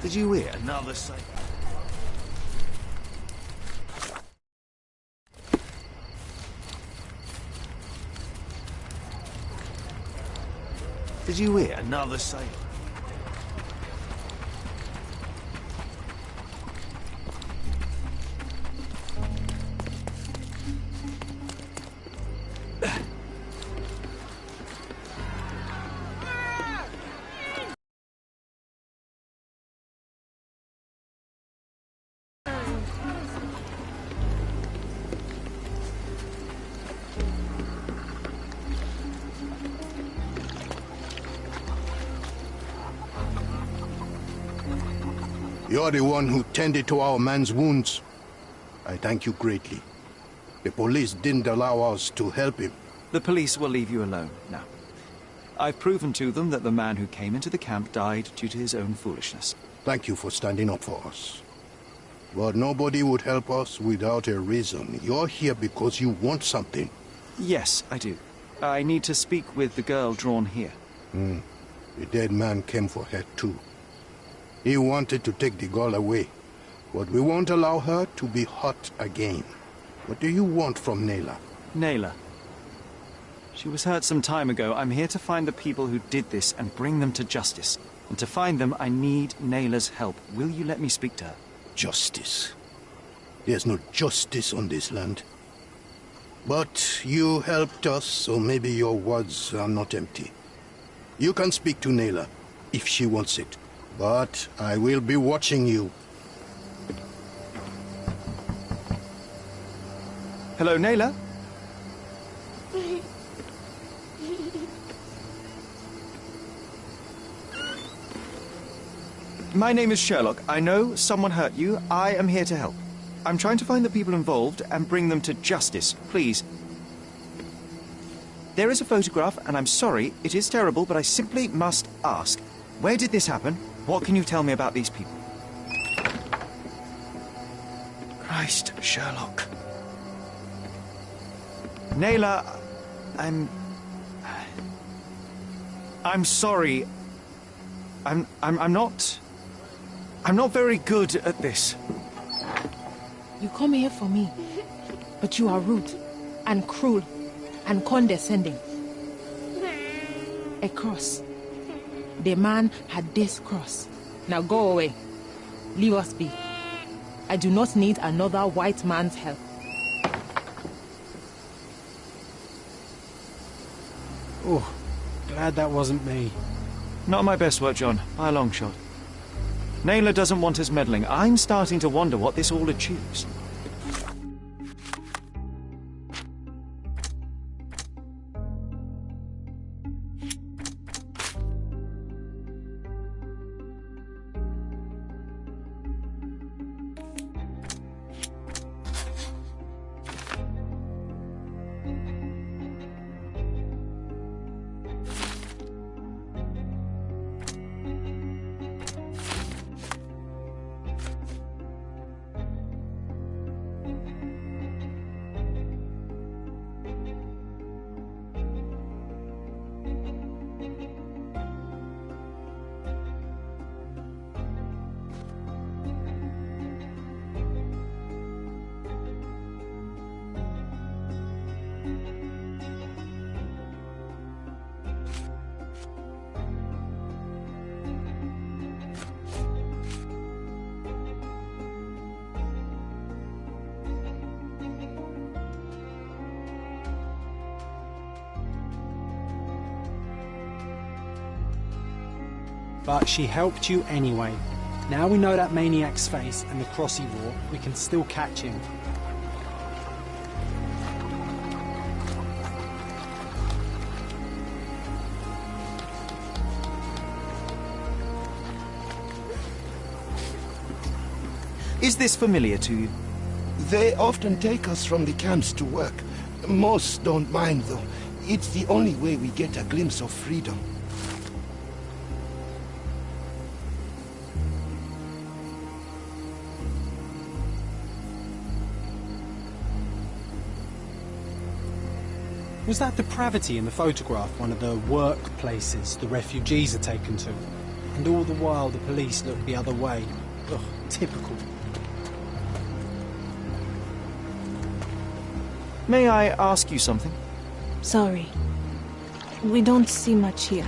Did you hear another sailor? Did you hear another sailor? You're the one who tended to our man's wounds. I thank you greatly. The police didn't allow us to help him. The police will leave you alone now. I've proven to them that the man who came into the camp died due to his own foolishness. Thank you for standing up for us. But nobody would help us without a reason. You're here because you want something. Yes, I do. I need to speak with the girl drawn here. The dead man came for her too. He wanted to take the girl away, but we won't allow her to be hurt again. What do you want from Nayla? Nayla. She was hurt some time ago. I'm here to find the people who did this and bring them to justice. And to find them, I need Nayla's help. Will you let me speak to her? Justice. There's no justice on this land. But you helped us, so maybe your words are not empty. You can speak to Nayla, if she wants it. But I will be watching you. Hello, Nayla? My name is Sherlock. I know someone hurt you. I am here to help. I'm trying to find the people involved and bring them to justice. Please. There is a photograph, and I'm sorry, it is terrible, but I simply must ask. Where did this happen? What can you tell me about these people? Christ, Sherlock. Nayla, I'm sorry. I'm not very good at this. You come here for me, but you are rude and cruel and condescending. A cross. The man had this cross. Now go away. Leave us be. I do not need another white man's help. Oh, glad that wasn't me. Not my best work, John, by a long shot. Nayla doesn't want us meddling. I'm starting to wonder what this all achieves. But she helped you anyway. Now we know that maniac's face and the cross he wore, we can still catch him. Is this familiar to you? They often take us from the camps to work. Most don't mind, though. It's the only way we get a glimpse of freedom. Was that depravity in the photograph one of the workplaces the refugees are taken to? And all the while the police look the other way. Ugh, typical. May I ask you something? Sorry. We don't see much here.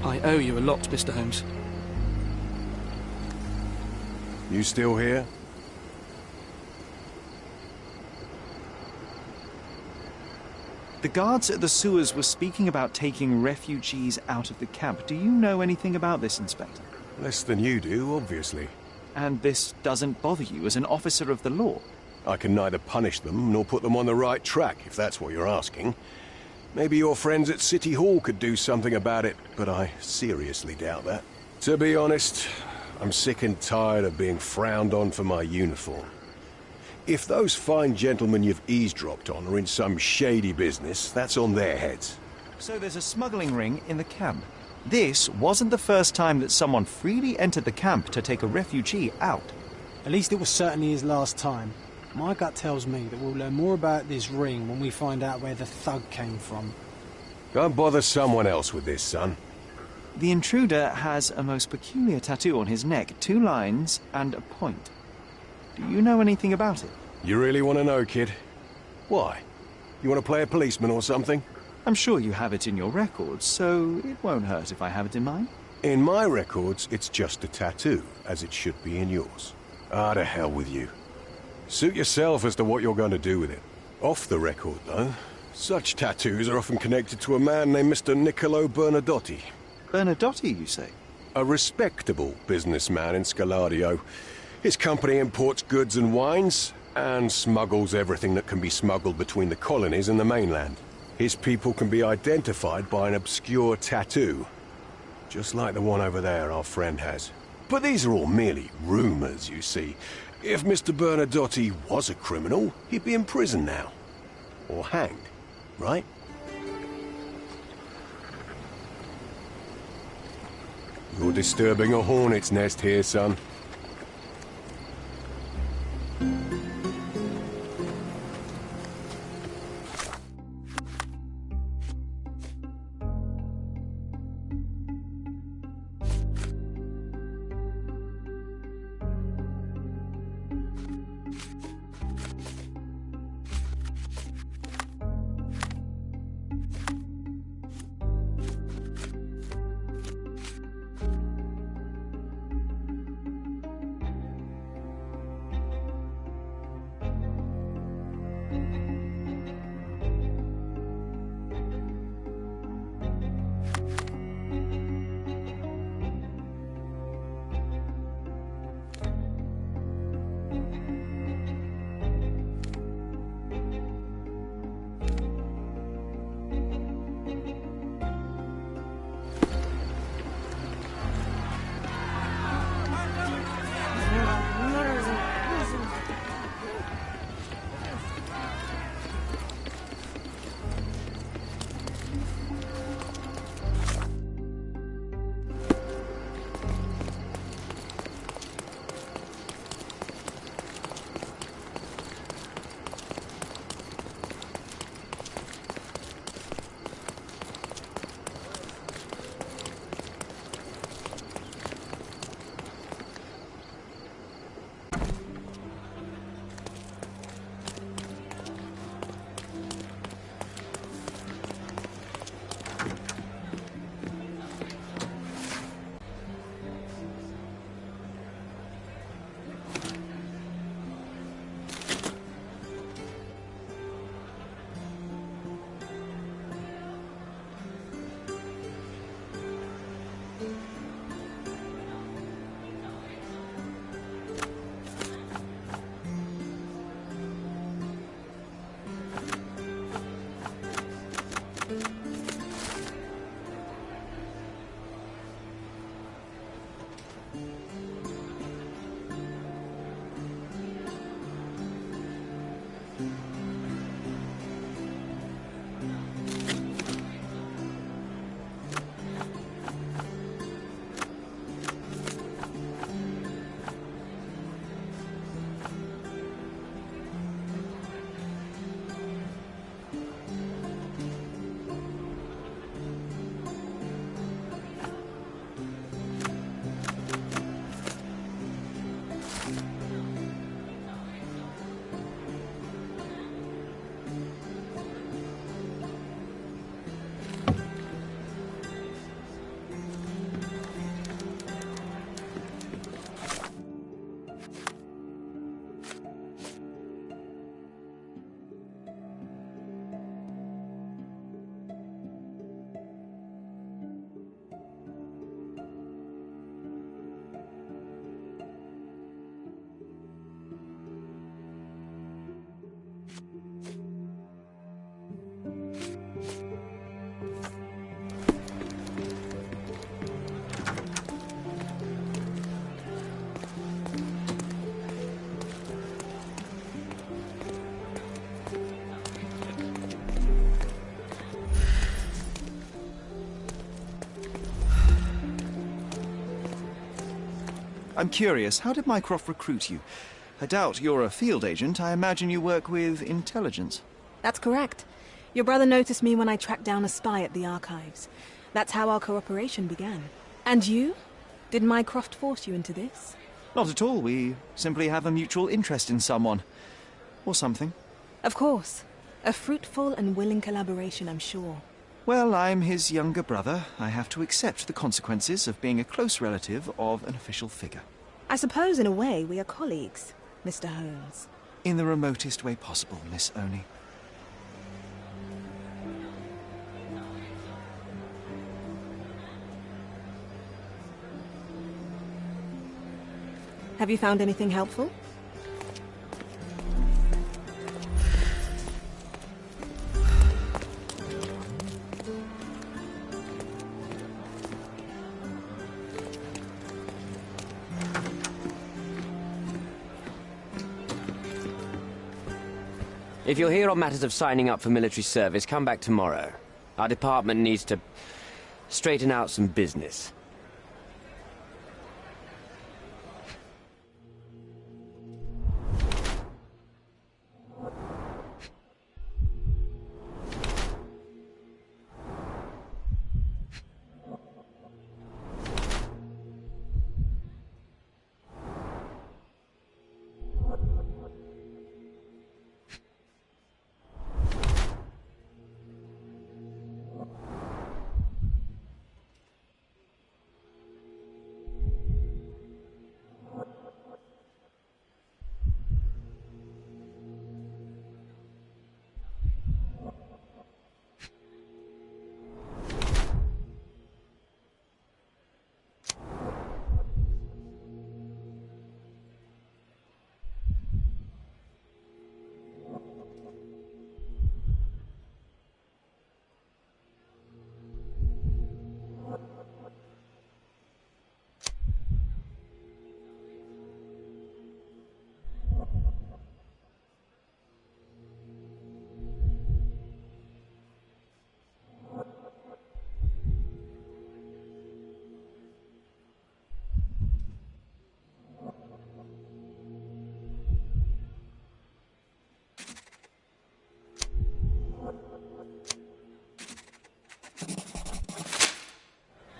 I owe you a lot, Mr. Holmes. You still here? The guards at the sewers were speaking about taking refugees out of the camp. Do you know anything about this, Inspector? Less than you do, obviously. And this doesn't bother you as an officer of the law? I can neither punish them nor put them on the right track, if that's what you're asking. Maybe your friends at City Hall could do something about it, but I seriously doubt that. To be honest, I'm sick and tired of being frowned on for my uniform. If those fine gentlemen you've eavesdropped on are in some shady business, that's on their heads. So there's a smuggling ring in the camp. This wasn't the first time that someone freely entered the camp to take a refugee out. At least it was certainly his last time. My gut tells me that we'll learn more about this ring when we find out where the thug came from. Don't bother someone else with this, son. The intruder has a most peculiar tattoo on his neck, 2 lines and a point. Do you know anything about it? You really want to know, kid? Why? You want to play a policeman or something? I'm sure you have it in your records, so it won't hurt if I have it in mine. In my records, it's just a tattoo, as it should be in yours. Ah, to hell with you. Suit yourself as to what you're going to do with it. Off the record, though, such tattoos are often connected to a man named Mr. Niccolo Bernadotti. Bernadotti, you say? A respectable businessman in Scaladio. His company imports goods and wines, and smuggles everything that can be smuggled between the colonies and the mainland. His people can be identified by an obscure tattoo, just like the one over there our friend has. But these are all merely rumors, you see. If Mr. Bernadotti was a criminal, he'd be in prison now. Or hanged, right? You're disturbing a hornet's nest here, son. I'm curious, how did Mycroft recruit you? I doubt you're a field agent. I imagine you work with intelligence. That's correct. Your brother noticed me when I tracked down a spy at the archives. That's how our cooperation began. And you? Did Mycroft force you into this? Not at all. We simply have a mutual interest in someone. Or something. Of course. A fruitful and willing collaboration, I'm sure. Well, I'm his younger brother. I have to accept the consequences of being a close relative of an official figure. I suppose, in a way, we are colleagues, Mr. Holmes. In the remotest way possible, Miss Oni. Have you found anything helpful? If you're here on matters of signing up for military service, come back tomorrow. Our department needs to straighten out some business.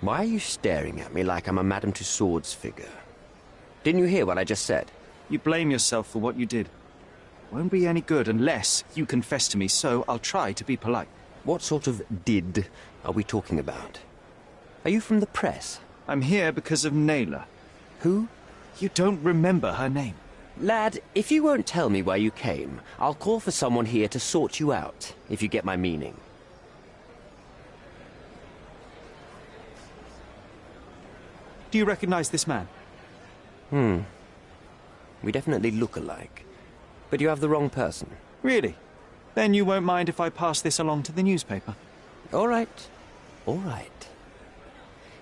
Why are you staring at me like I'm a Madame Tussauds figure? Didn't you hear what I just said? You blame yourself for what you did. Won't be any good unless you confess to me, so I'll try to be polite. What sort of did are we talking about? Are you from the press? I'm here because of Naylor. Who? You don't remember her name. Lad, if you won't tell me why you came, I'll call for someone here to sort you out, if you get my meaning. Do you recognize this man? We definitely look alike. But you have the wrong person. Really? Then you won't mind if I pass this along to the newspaper? All right. All right.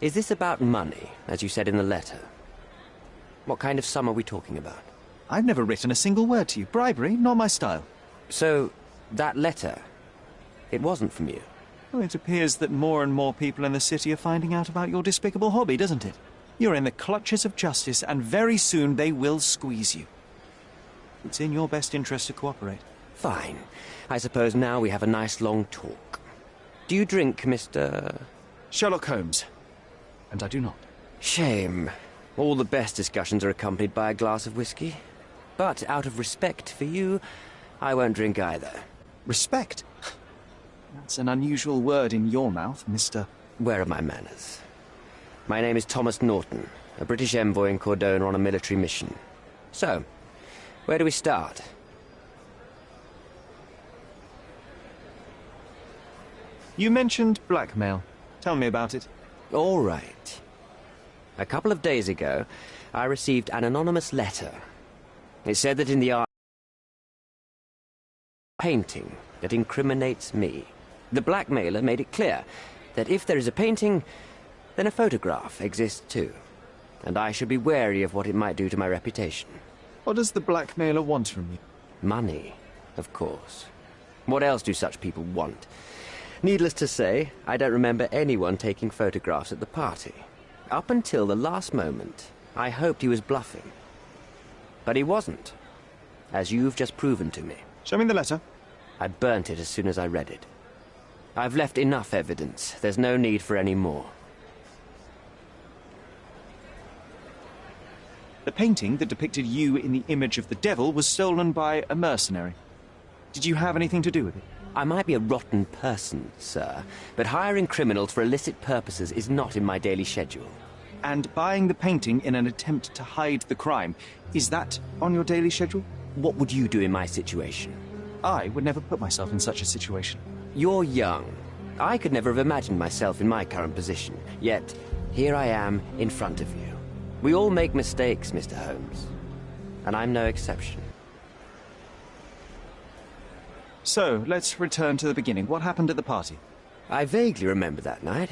Is this about money, as you said in the letter? What kind of sum are we talking about? I've never written a single word to you. Bribery, not my style. So, that letter, it wasn't from you? Well, it appears that more and more people in the city are finding out about your despicable hobby, doesn't it? You're in the clutches of justice, and very soon they will squeeze you. It's in your best interest to cooperate. Fine. I suppose now we have a nice long talk. Do you drink, Mr. Sherlock Holmes. And I do not. Shame. All the best discussions are accompanied by a glass of whiskey. But out of respect for you, I won't drink either. Respect? That's an unusual word in your mouth, Mr. Where are my manners? My name is Thomas Norton, a British envoy in Cordona on a military mission. So, where do we start? You mentioned blackmail. Tell me about it. All right. A couple of days ago, I received an anonymous letter. It said that in the art painting that incriminates me. The blackmailer made it clear that if there is a painting, then a photograph exists too. And I should be wary of what it might do to my reputation. What does the blackmailer want from you? Money, of course. What else do such people want? Needless to say, I don't remember anyone taking photographs at the party. Up until the last moment, I hoped he was bluffing. But he wasn't, as you've just proven to me. Show me the letter. I burnt it as soon as I read it. I've left enough evidence. There's no need for any more. The painting that depicted you in the image of the devil was stolen by a mercenary. Did you have anything to do with it? I might be a rotten person, sir, but hiring criminals for illicit purposes is not in my daily schedule. And buying the painting in an attempt to hide the crime, is that on your daily schedule? What would you do in my situation? I would never put myself in such a situation. You're young. I could never have imagined myself in my current position, yet here I am in front of you. We all make mistakes, Mr. Holmes, and I'm no exception. So, let's return to the beginning. What happened at the party? I vaguely remember that night.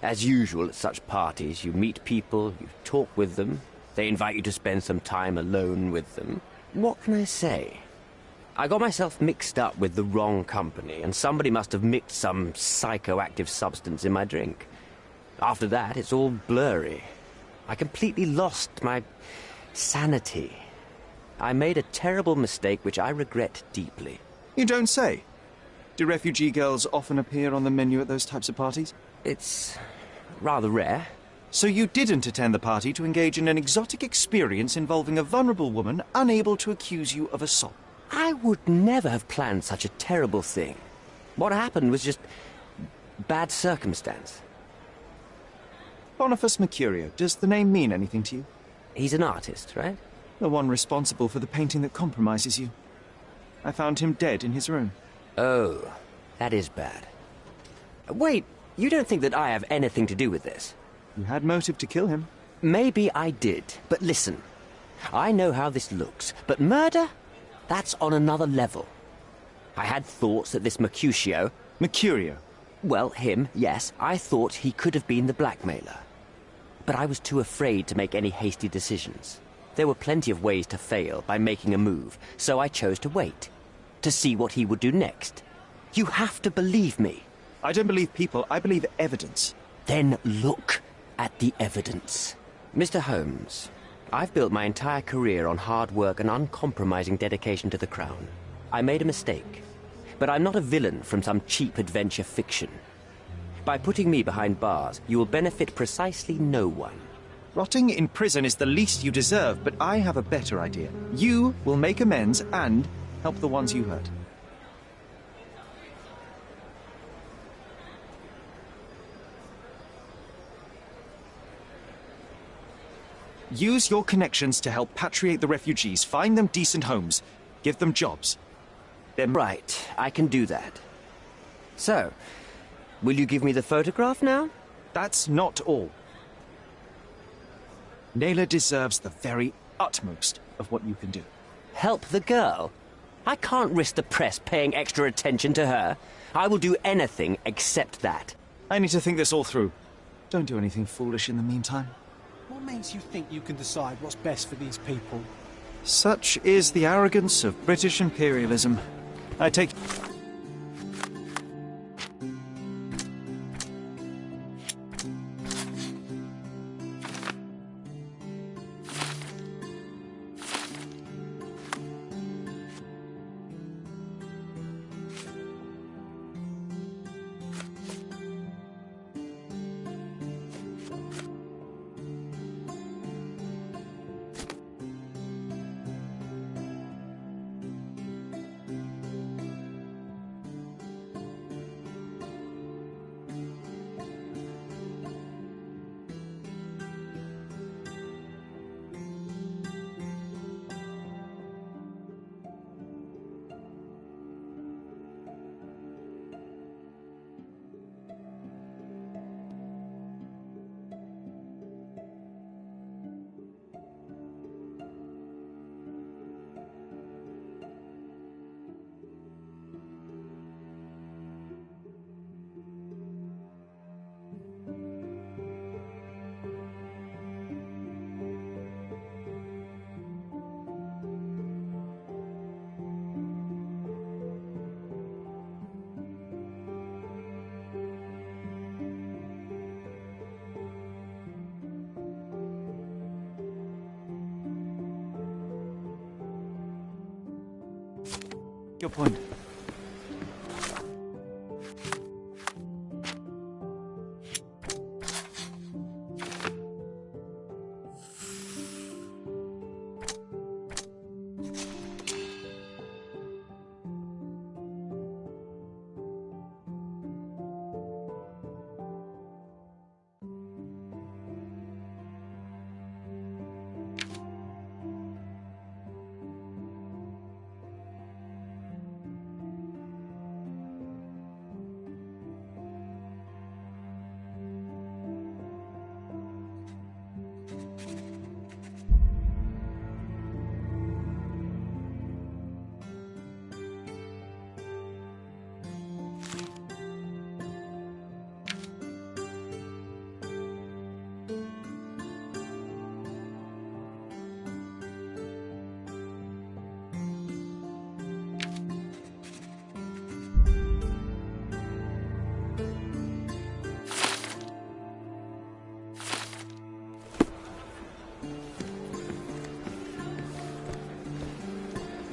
As usual at such parties, you meet people, you talk with them, they invite you to spend some time alone with them. What can I say? I got myself mixed up with the wrong company, and somebody must have mixed some psychoactive substance in my drink. After that, it's all blurry. I completely lost my sanity. I made a terrible mistake which I regret deeply. You don't say. Do refugee girls often appear on the menu at those types of parties? It's rather rare. So you didn't attend the party to engage in an exotic experience involving a vulnerable woman unable to accuse you of assault? I would never have planned such a terrible thing. What happened was just bad circumstance. Boniface Mercurio, does the name mean anything to you? He's an artist, right? The one responsible for the painting that compromises you. I found him dead in his room. Oh, that is bad. Wait, you don't think that I have anything to do with this? You had motive to kill him. Maybe I did, but listen. I know how this looks, but murder? That's on another level. I had thoughts that this Mercutio... Mercurio? Well, him, yes. I thought he could have been the blackmailer. But I was too afraid to make any hasty decisions. There were plenty of ways to fail by making a move, so I chose to wait. To see what he would do next. You have to believe me. I don't believe people, I believe evidence. Then look at the evidence. Mr. Holmes, I've built my entire career on hard work and uncompromising dedication to the Crown. I made a mistake, but I'm not a villain from some cheap adventure fiction. By putting me behind bars, you will benefit precisely no one. Rotting in prison is the least you deserve, but I have a better idea. You will make amends and help the ones you hurt. Use your connections to help patriate the refugees, find them decent homes, give them jobs. Then... Right, I can do that. So, will you give me the photograph now? That's not all. Naylor deserves the very utmost of what you can do. Help the girl? I can't risk the press paying extra attention to her. I will do anything except that. I need to think this all through. Don't do anything foolish in the meantime. What makes you think you can decide what's best for these people? Such is the arrogance of British imperialism. I take... Your point.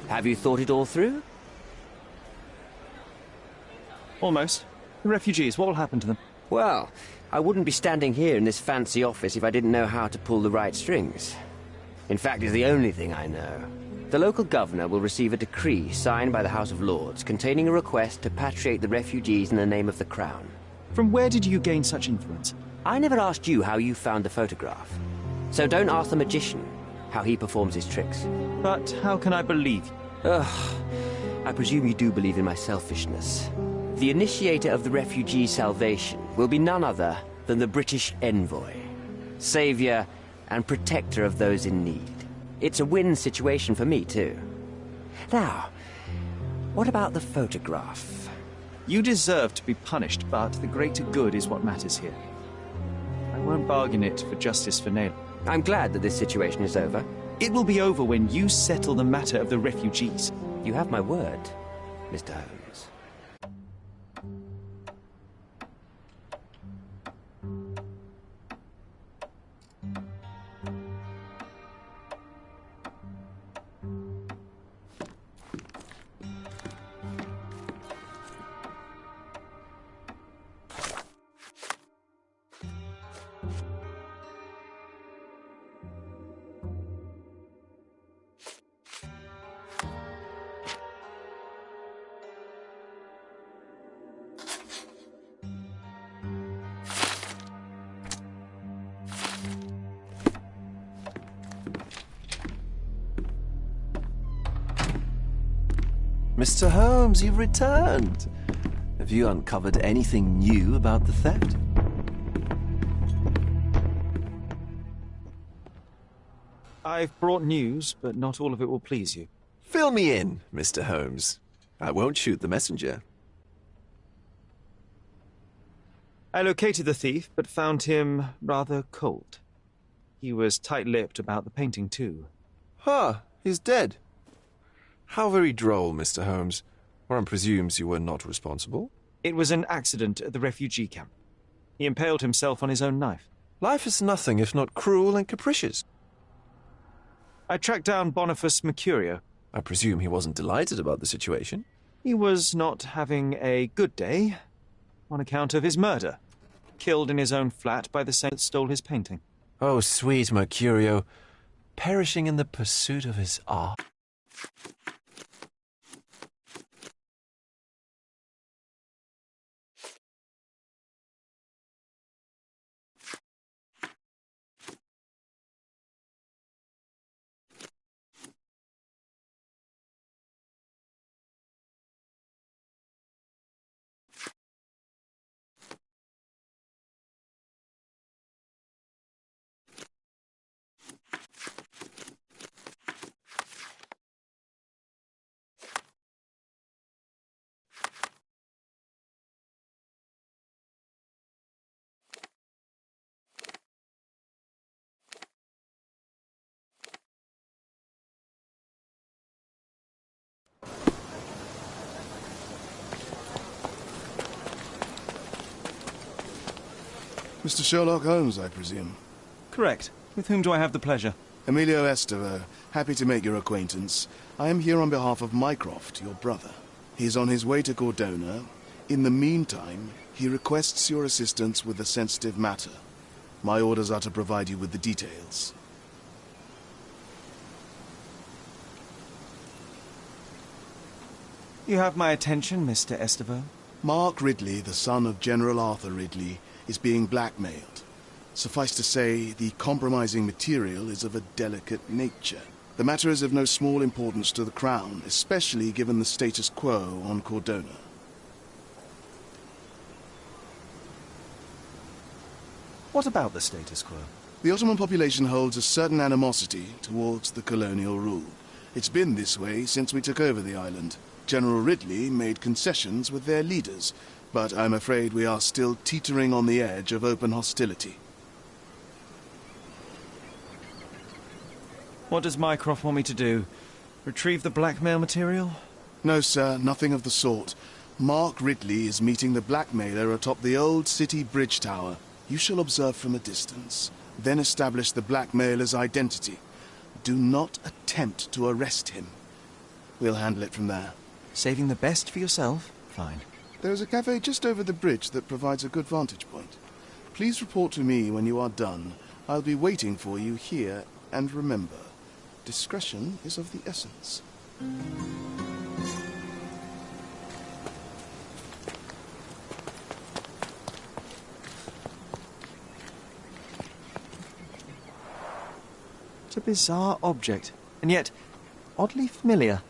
Have you thought it all through? Almost. The refugees, what will happen to them? Well, I wouldn't be standing here in this fancy office if I didn't know how to pull the right strings. In fact, it's the only thing I know. The local governor will receive a decree signed by the House of Lords containing a request to patriate the refugees in the name of the Crown. From where did you gain such influence? I never asked you how you found the photograph. So don't ask the magician how he performs his tricks. But how can I believe you? Ugh, I presume you do believe in my selfishness. The initiator of the refugee salvation will be none other than the British envoy, savior and protector of those in need. It's a win situation for me, too. Now, what about the photograph? You deserve to be punished, but the greater good is what matters here. I won't bargain it for justice for Naylor. I'm glad that this situation is over. It will be over when you settle the matter of the refugees. You have my word, Mr. Holmes. Mr. Holmes, you've returned. Have you uncovered anything new about the theft? I've brought news, but not all of it will please you. Fill me in, Mr. Holmes. I won't shoot the messenger. I located the thief, but found him rather cold. He was tight-lipped about the painting, too. Ah, he's dead. How very droll, Mr. Holmes. One presumes you were not responsible. It was an accident at the refugee camp. He impaled himself on his own knife. Life is nothing if not cruel and capricious. I tracked down Boniface Mercurio. I presume he wasn't delighted about the situation. He was not having a good day on account of his murder. Killed in his own flat by the same that stole his painting. Oh, sweet Mercurio, perishing in the pursuit of his art. Mr. Sherlock Holmes, I presume? Correct. With whom do I have the pleasure? Emilio Esteva, happy to make your acquaintance. I am here on behalf of Mycroft, your brother. He's on his way to Cordona. In the meantime, he requests your assistance with a sensitive matter. My orders are to provide you with the details. You have my attention, Mr. Esteva. Mark Ridley, the son of General Arthur Ridley, is being blackmailed. Suffice to say, the compromising material is of a delicate nature. The matter is of no small importance to the Crown, especially given the status quo on Cordona. What about the status quo? The Ottoman population holds a certain animosity towards the colonial rule. It's been this way since we took over the island. General Ridley made concessions with their leaders, but I'm afraid we are still teetering on the edge of open hostility. What does Mycroft want me to do? Retrieve the blackmail material? No, sir, nothing of the sort. Mark Ridley is meeting the blackmailer atop the old city bridge tower. You shall observe from a distance, then establish the blackmailer's identity. Do not attempt to arrest him. We'll handle it from there. Saving the best for yourself? Fine. There is a cafe just over the bridge that provides a good vantage point. Please report to me when you are done. I'll be waiting for you here, and remember, discretion is of the essence. It's a bizarre object, and yet oddly familiar.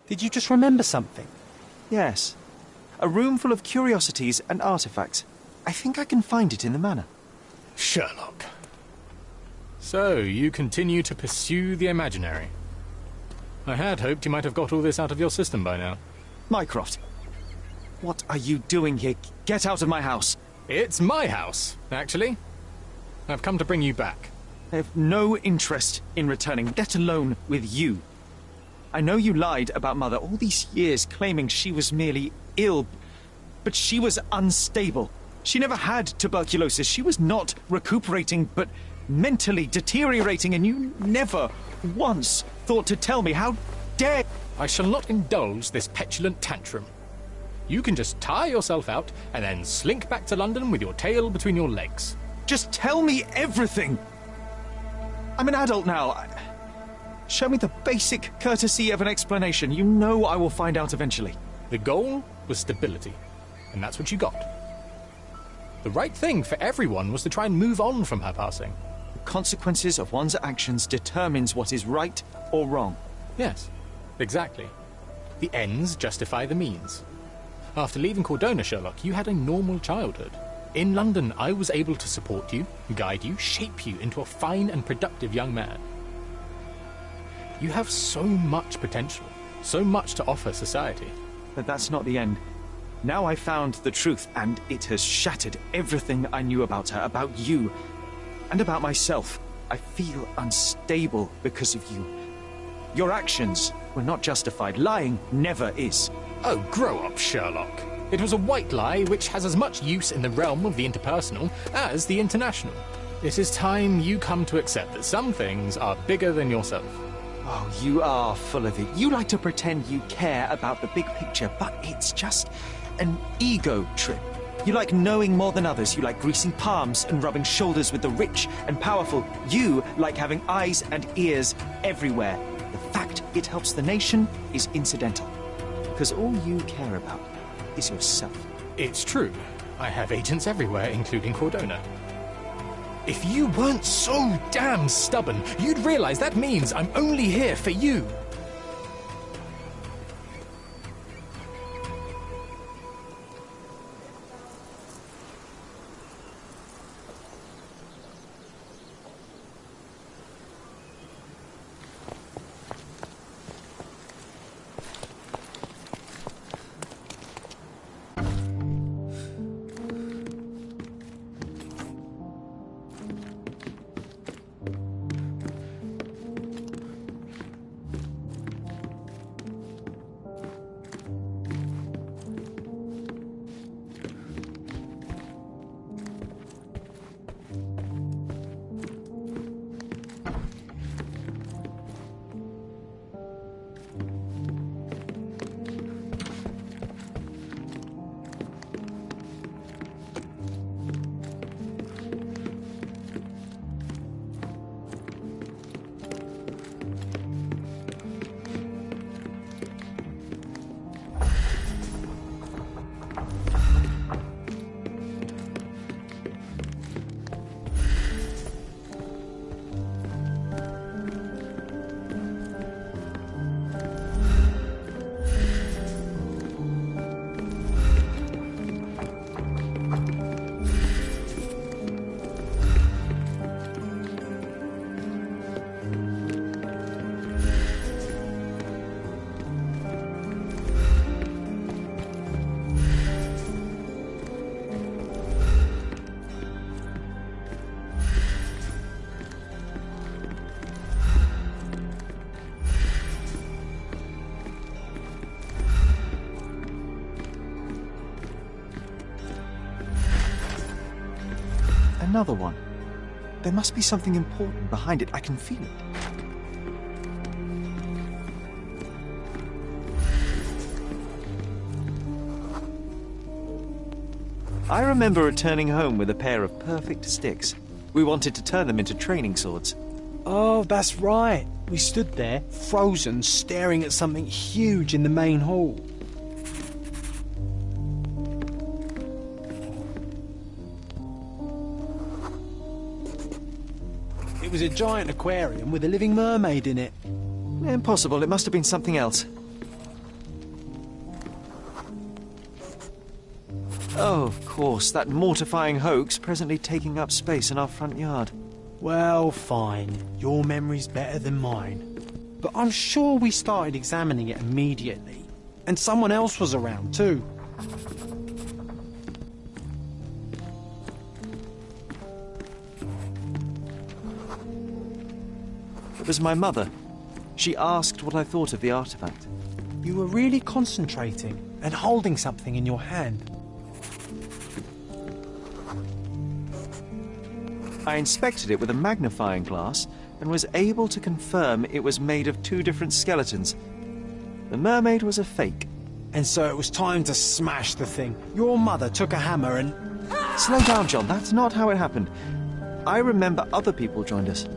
Did you just remember something? Yes. A room full of curiosities and artifacts. I think I can find it in the manor. Sherlock. So, you continue to pursue the imaginary. I had hoped you might have got all this out of your system by now. Mycroft, what are you doing here? Get out of my house. It's my house, actually. I've come to bring you back. I have no interest in returning, let alone with you. I know you lied about Mother all these years, claiming she was merely ill, but she was unstable. She never had tuberculosis. She was not recuperating, but mentally deteriorating, and you never once thought to tell me. How dare... I shall not indulge this petulant tantrum. You can just tire yourself out and then slink back to London with your tail between your legs. Just tell me everything! I'm an adult now. Show me the basic courtesy of an explanation. You know I will find out eventually. The goal was stability, and that's what you got. The right thing for everyone was to try and move on from her passing. The consequences of one's actions determines what is right or wrong. Yes, exactly. The ends justify the means. After leaving Cordona, Sherlock, you had a normal childhood. In London, I was able to support you, guide you, shape you into a fine and productive young man. You have so much potential, so much to offer society. But that's not the end. Now I found the truth, and it has shattered everything I knew about her, about you, and about myself. I feel unstable because of you. Your actions were not justified. Lying never is. Oh, grow up, Sherlock. It was a white lie which has as much use in the realm of the interpersonal as the international. It is time you come to accept that some things are bigger than yourself. Oh, you are full of it. You like to pretend you care about the big picture, but it's just an ego trip. You like knowing more than others. You like greasing palms and rubbing shoulders with the rich and powerful. You like having eyes and ears everywhere. The fact it helps the nation is incidental, because all you care about is yourself. It's true. I have agents everywhere, including Cordona. If you weren't so damn stubborn, you'd realize that means I'm only here for you. another one. There must be something important behind it. I can feel it. I remember returning home with a pair of perfect sticks. We wanted to turn them into training swords. Oh, that's right. We stood there, frozen, staring at something huge in the main hall. It was a giant aquarium with a living mermaid in it. Impossible. It must have been something else. Oh, of course, that mortifying hoax presently taking up space in our front yard. Well, fine. Your memory's better than mine. But I'm sure we started examining it immediately. And someone else was around, too. It was my mother. She asked what I thought of the artifact. You were really concentrating and holding something in your hand. I inspected it with a magnifying glass and was able to confirm it was made of two different skeletons. The mermaid was a fake. And so it was time to smash the thing. Your mother took a hammer and... Slow down, John. That's not how it happened. I remember other people joined us.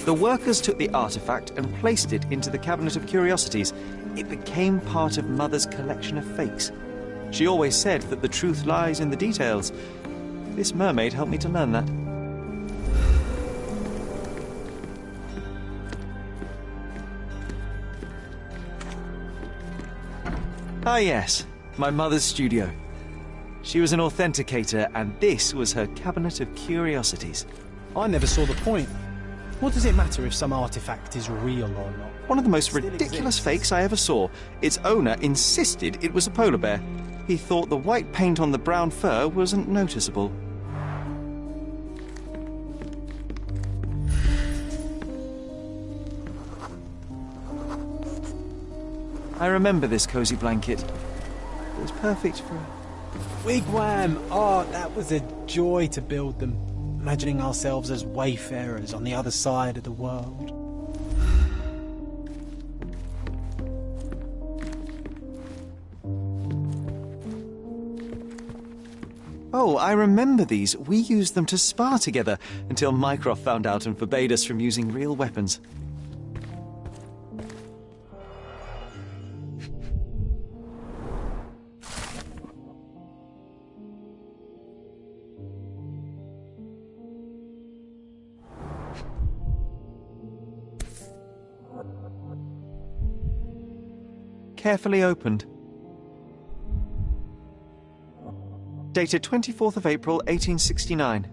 The workers took the artifact and placed it into the Cabinet of Curiosities. It became part of Mother's collection of fakes. She always said that the truth lies in the details. This mermaid helped me to learn that. Ah yes, my mother's studio. She was an authenticator, and this was her Cabinet of Curiosities. I never saw the point. What does it matter if some artifact is real or not? One of the most ridiculous fakes I ever saw. Its owner insisted it was a polar bear. He thought the white paint on the brown fur wasn't noticeable. I remember this cozy blanket. It was perfect for... Wigwam! Oh, that was a joy to build them. Imagining ourselves as wayfarers on the other side of the world. Oh, I remember these. We used them to spar together until Mycroft found out and forbade us from using real weapons. Carefully opened. Dated 24th of April, 1869.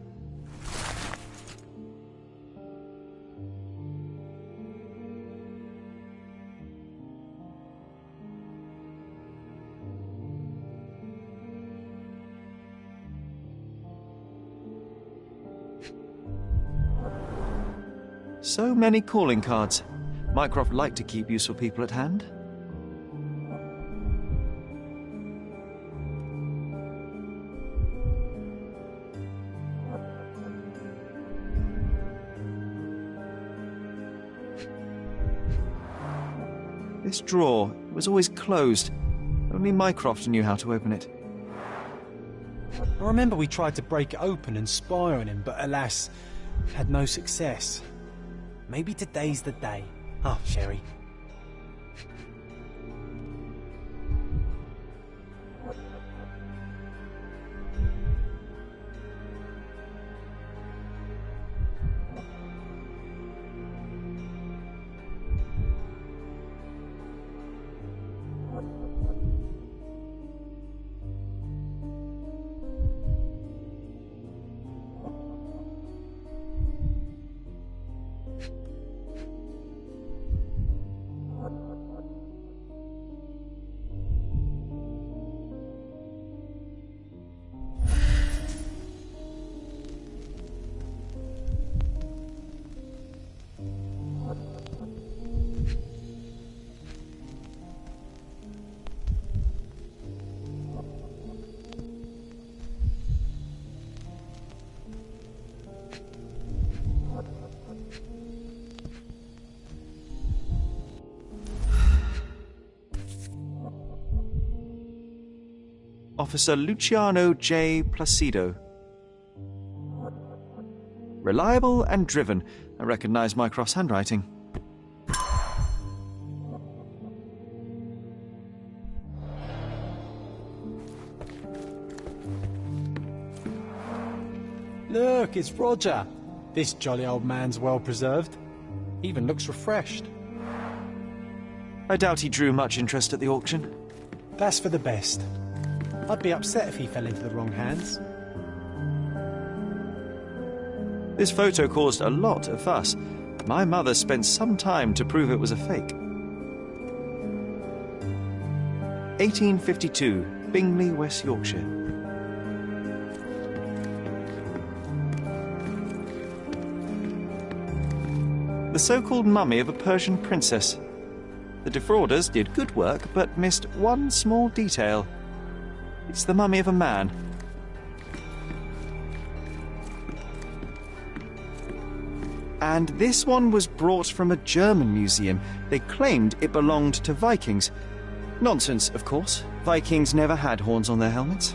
So many calling cards. Mycroft liked to keep useful people at hand. This drawer was always closed. Only Mycroft knew how to open it. I remember we tried to break it open and spy on him, but alas, had no success. Maybe today's the day. Ah, Sherry. Officer Luciano J. Placido. Reliable and driven. I recognize my cross handwriting. Look, it's Roger. This jolly old man's well preserved. Even looks refreshed. I doubt he drew much interest at the auction. That's for the best. I'd be upset if he fell into the wrong hands. This photo caused a lot of fuss. My mother spent some time to prove it was a fake. 1852, Bingley, West Yorkshire. The so-called mummy of a Persian princess. The defrauders did good work, but missed one small detail. It's the mummy of a man. And this one was brought from a German museum. They claimed it belonged to Vikings. Nonsense, of course. Vikings never had horns on their helmets.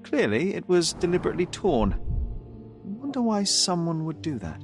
Clearly, it was deliberately torn. I wonder why someone would do that.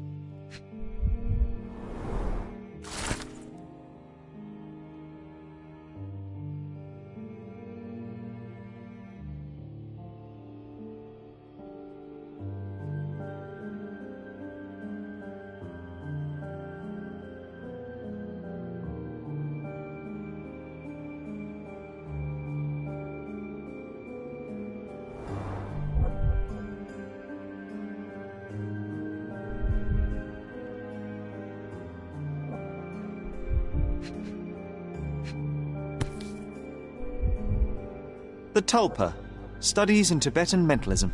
The Tulpa, Studies in Tibetan Mentalism.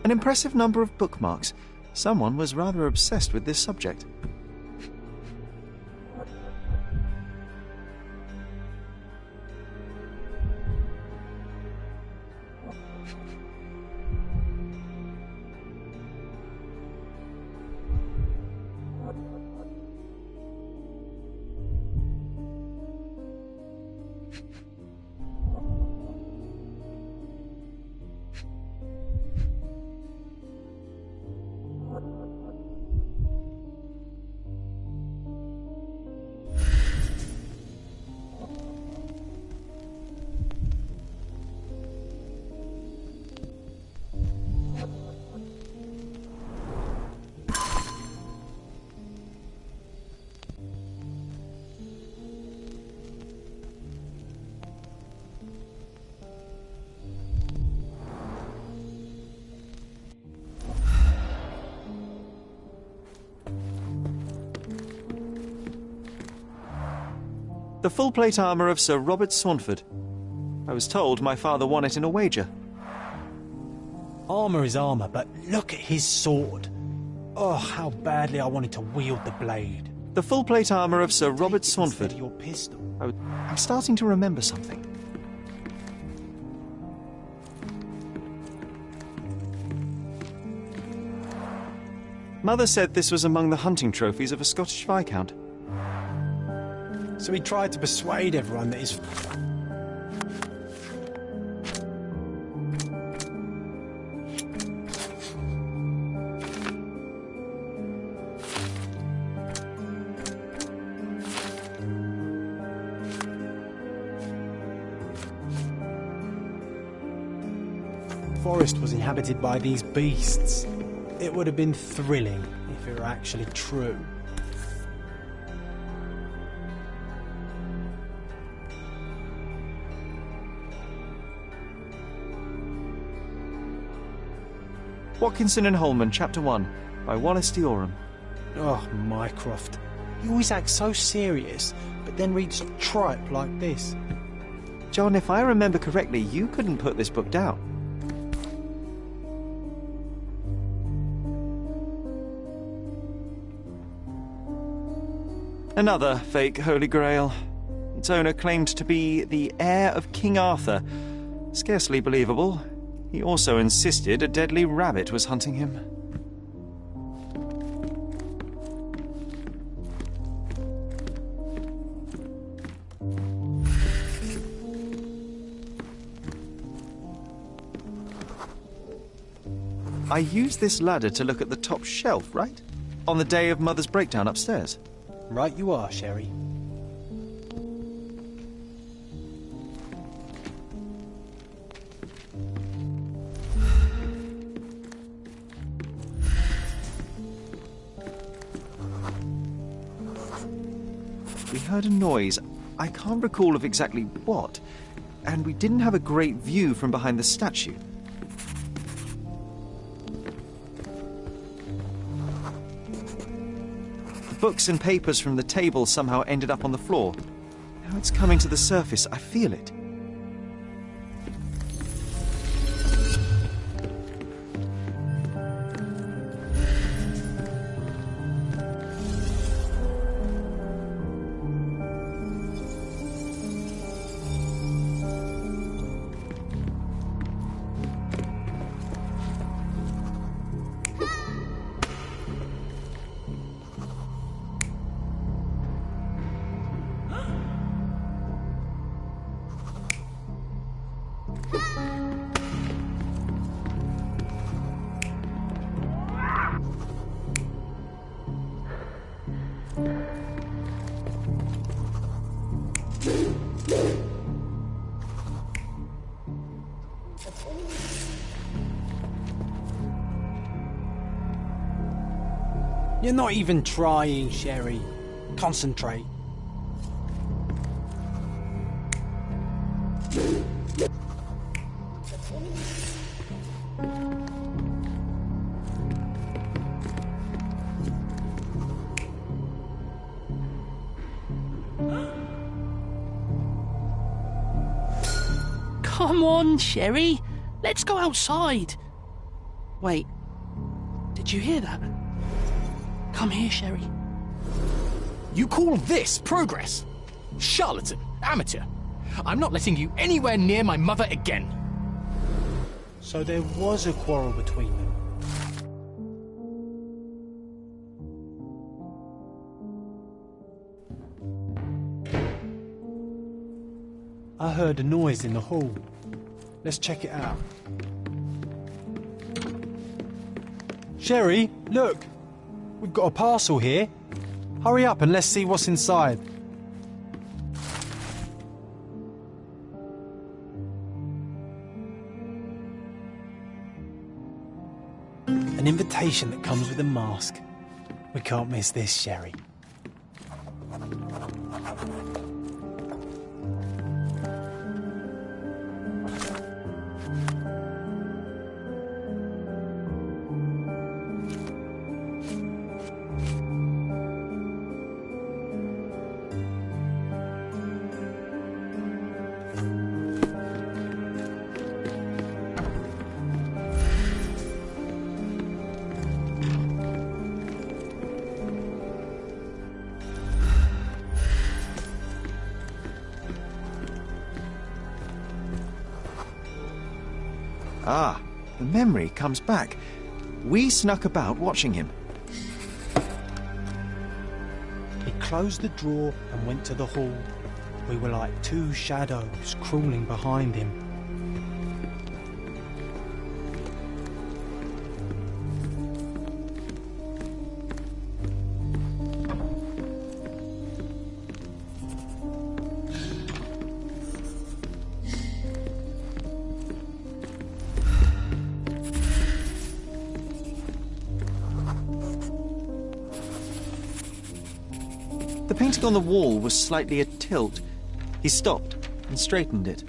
An impressive number of bookmarks. Someone was rather obsessed with this subject. The full plate armour of Sir Robert Saunford. I was told my father won it in a wager. Armour is armour, but look at his sword. Oh, how badly I wanted to wield the blade. The full plate armour of Sir Robert Saunford. Your pistol. I'm starting to remember something. Mother said this was among the hunting trophies of a Scottish Viscount. So he tried to persuade everyone that his... forest was inhabited by these beasts. It would have been thrilling if it were actually true. Watkinson and Holman, Chapter 1, by Wallace de Orham. Oh, Mycroft. You always act so serious, but then reads tripe like this. John, if I remember correctly, you couldn't put this book down. Another fake Holy Grail. Its owner claimed to be the heir of King Arthur. Scarcely believable. He also insisted a deadly rabbit was hunting him. I used this ladder to look at the top shelf, right? On the day of Mother's breakdown upstairs. Right you are, Sherry. We heard a noise. I can't recall of exactly what, and we didn't have a great view from behind the statue. Books and papers from the table somehow ended up on the floor. Now it's coming to the surface. I feel it. You're not even trying, Sherry. Concentrate. Come on, Sherry. Let's go outside. Wait. Did you hear that? Come here, Sherry. You call this progress? Charlatan, amateur. I'm not letting you anywhere near my mother again. So there was a quarrel between them. I heard a noise in the hall. Let's check it out. Sherry, look! We've got a parcel here. Hurry up and let's see what's inside. An invitation that comes with a mask. We can't miss this, Sherry. Ah, the memory comes back. We snuck about watching him. He closed the drawer and went to the hall. We were like two shadows crawling behind him. painting on the wall was slightly a tilt. He stopped and straightened it.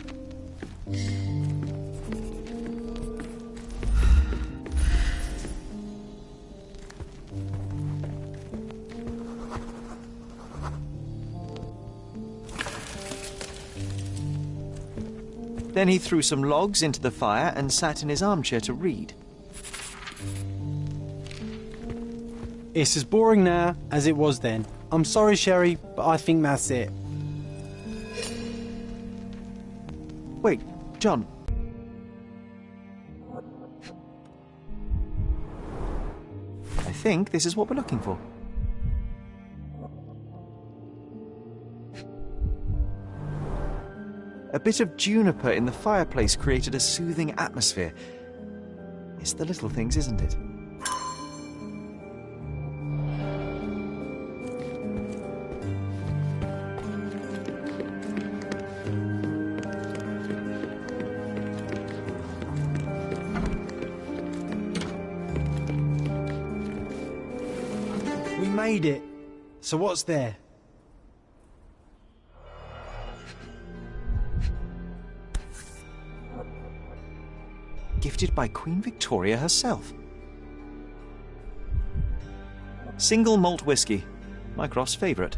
Then he threw some logs into the fire and sat in his armchair to read. It's as boring now as it was then. I'm sorry, Sherry, but I think that's it. Wait, John. I think this is what we're looking for. A bit of juniper in the fireplace created a soothing atmosphere. It's the little things, isn't it? We made it. So what's there? Gifted by Queen Victoria herself. Single malt whiskey, Mycroft's favourite.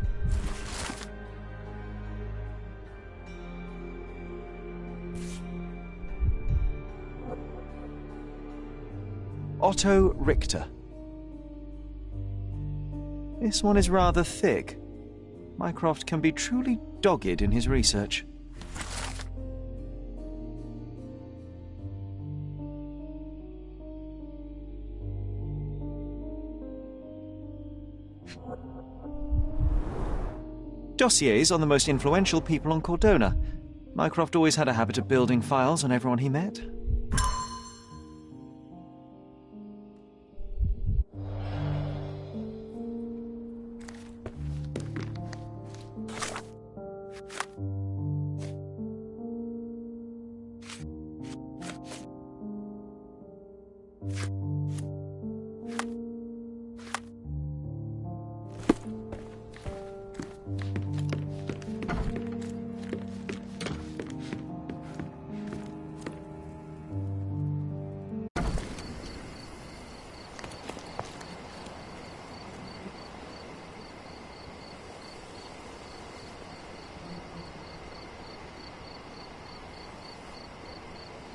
Otto Richter. This one is rather thick. Mycroft can be truly dogged in his research. Dossiers on the most influential people on Cordona. Mycroft always had a habit of building files on everyone he met.